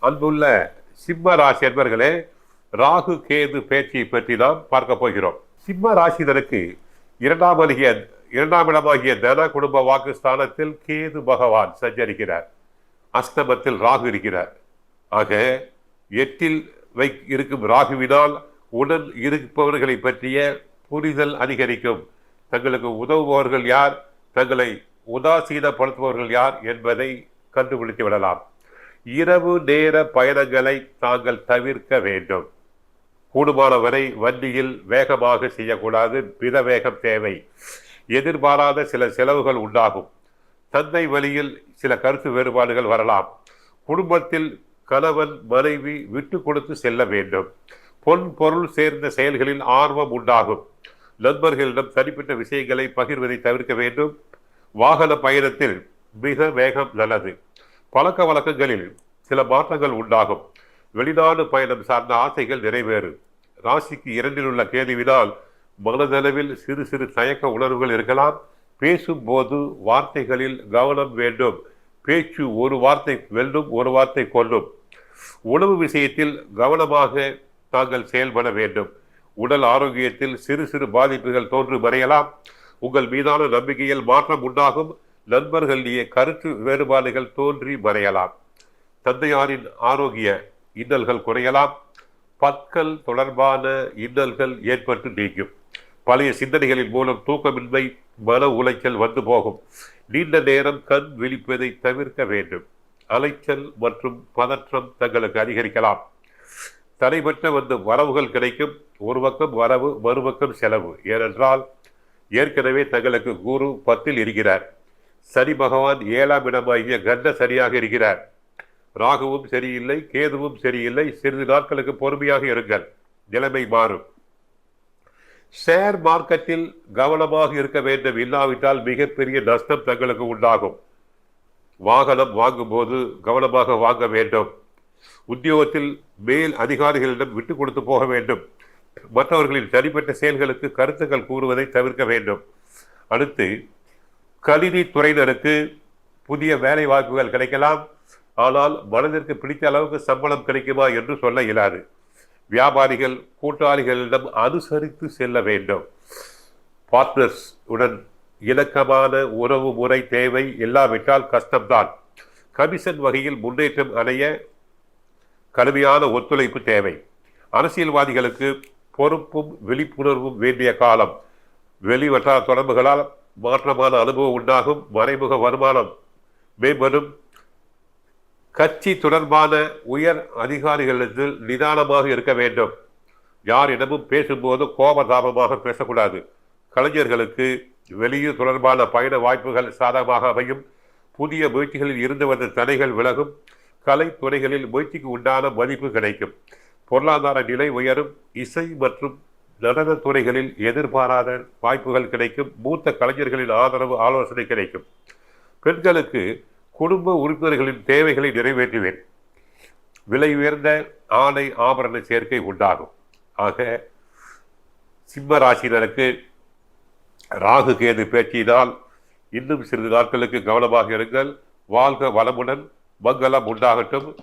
அன்புள்ள சிம்ம ராசி என்பர்களே, ராகு கேது பேச்சை பற்றி நாம் பார்க்க போகிறோம். சிம்ம ராசினருக்கு இரண்டாம் இடமாகிய தன குடும்ப வாக்கு ஸ்தானத்தில் கேது பகவான் சஞ்சரிக்கிறார். அஷ்டமத்தில் ராகு இருக்கிறார். ஆக எட்டில் இருக்கும் ராகுவினால் உடன் இருப்பவர்களை பற்றிய புரிதல் அதிகரிக்கும். தங்களுக்கு உதவுபவர்கள் யார், தங்களை உதாசீனப்படுத்துபவர்கள் யார் என்பதை கண்டுபிடித்து விடலாம். இரவு நேர பயணங்களை தாங்கள் தவிர்க்க வேண்டும். கூடுமானவரை வண்டியில் வேகமாக செய்யக்கூடாது. மித வேகம் தேவை. எதிர்பாராத சில செலவுகள் உண்டாகும். தந்தை வழியில் சில கருத்து வேறுபாடுகள் வரலாம். குடும்பத்தில் கணவன் மனைவி விட்டு கொடுத்து செல்ல வேண்டும். பொன் பொருள் சேர்ந்த செயல்களில் ஆர்வம் உண்டாகும். நண்பர்களிடம் தனிப்பட்ட விஷயங்களை பகிர்வதை தவிர்க்க வேண்டும். வாகன பயணத்தில் மிக வேகம் நல்லது. பழக்க வழக்கங்களில் சில மாற்றங்கள் உண்டாகும். வெளிநாடு பயணம் சார்ந்த ஆசைகள் நிறைவேறும். ராசிக்கு 2இல் உள்ள கேதுவினால் மனதளவில் சிறு சிறு தயக்க உணர்வுகள் இருக்கலாம். பேசும்போது வார்த்தைகளில் கவனம் வேண்டும். பேச்சு ஒரு வார்த்தை வெல்லும், ஒரு வார்த்தை கொல்லும். உணவு விஷயத்தில் கவனமாக தாங்கள் செயல்பட வேண்டும். உடல் ஆரோக்கியத்தில் சிறு சிறு பாதிப்புகள் தோன்று மறையலாம். உங்கள் மீதான நம்பிக்கையில் மாற்றம் உண்டாகும். நண்பர்களிடையே கருத்து வேறுபாடுகள் தோன்றி மறையலாம். தந்தையாரின் ஆரோக்கிய இன்னல்கள் குறையலாம். பற்கள் தொடர்பான இன்னல்கள் ஏற்பட்டு நீங்கும். பழைய சிந்தனைகளின் மூலம் தூக்கமின்மை, மன உளைச்சல் வந்து போகும். நீண்ட நேரம் கண் விழிப்பதை தவிர்க்க வேண்டும். அலைச்சல் மற்றும் பதற்றம் தங்களுக்கு அதிகரிக்கலாம். தடைபெற்ற வந்து வரவுகள் கிடைக்கும். ஒரு பக்கம் வரவு, மறுபக்கம் செலவு. ஏனென்றால் ஏற்கனவே தங்களுக்கு குரு 10இல் இருக்கிறார். சனி பகவான் 7ஆம் இடமாகிய கண்ட சரியாக இருக்கிறார். ராகுவும் சரியில்லை, கேதுவும் சரியில்லை. சிறிது நாட்களுக்கு பொறுமையாக இருங்கள், நிலைமை மாறும். ஷேர் மார்க்கெட்டில் கவனமாக இருக்க வேண்டும். இல்லாவிட்டால் மிகப்பெரிய நஷ்டம் தங்களுக்கு உண்டாகும். வாகனம் வாங்கும் போது கவனமாக வாங்க வேண்டும். உத்தியோகத்தில் மேல் அதிகாரிகளிடம் விட்டு கொடுத்து போக வேண்டும். மற்றவர்களின் தனிப்பட்ட செயல்களுக்கு கருத்துக்கள் கூறுவதை தவிர்க்க வேண்டும். அடுத்து, கணினி துறையினருக்கு புதிய வேலை வாய்ப்புகள் கிடைக்கலாம். ஆனால் மனதிற்கு பிடித்த அளவுக்கு சம்பளம் கிடைக்குமா என்று சொல்ல இயலாது. வியாபாரிகள் கூட்டாளிகளிடம் அனுசரித்து செல்ல வேண்டும். பார்ட்னர்ஸ் உடன் இணக்கமான உறவு முறை தேவை. இல்லாவிட்டால் கஷ்டம்தான். கமிஷன் வகையில் முன்னேற்றம் அடைய கடுமையான ஒத்துழைப்பு தேவை. அரசியல்வாதிகளுக்கு பொறுப்பும் விழிப்புணர்வும் வேண்டிய காலம். வெளிவட்டார தொடர்புகளால் மாற்றமான அனுபவம் உண்டாகும். மறைமுக வருமானம் மேம்படும். கட்சி தொடர்பான உயர் அதிகாரிகளிடத்தில் நிதானமாக இருக்க வேண்டும். யாரிடமும் பேசும்போது கோபதாபமாக பேசக்கூடாது. கலைஞர்களுக்கு வெளியூர் தொடர்பான பயண வாய்ப்புகள் சாதகமாக அமையும். புதிய முயற்சிகளில் இருந்து வந்த தடைகள் விலகும். கலைத்துறைகளில் முயற்சிக்கு உண்டான மதிப்பு கிடைக்கும். பொருளாதார நிலை உயரும். இசை மற்றும் நடன துறைகளில் எதிர்பாராத வாய்ப்புகள் கிடைக்கும். மூத்த கலைஞர்களின் ஆதரவு, ஆலோசனை கிடைக்கும். பெண்களுக்கு குடும்ப உறுப்பினர்களின் தேவைகளை நிறைவேற்றுவேன். விலை உயர்ந்த ஆடை ஆபரண சேர்க்கை உண்டாகும். ஆக சிம்ம ராசினருக்கு ராகு கேது பேச்சினால் இன்னும் சிறிது நாட்களுக்கு கவனமாக இருங்கள். வாழ்க வளமுடன். மங்களம் உண்டாகட்டும்.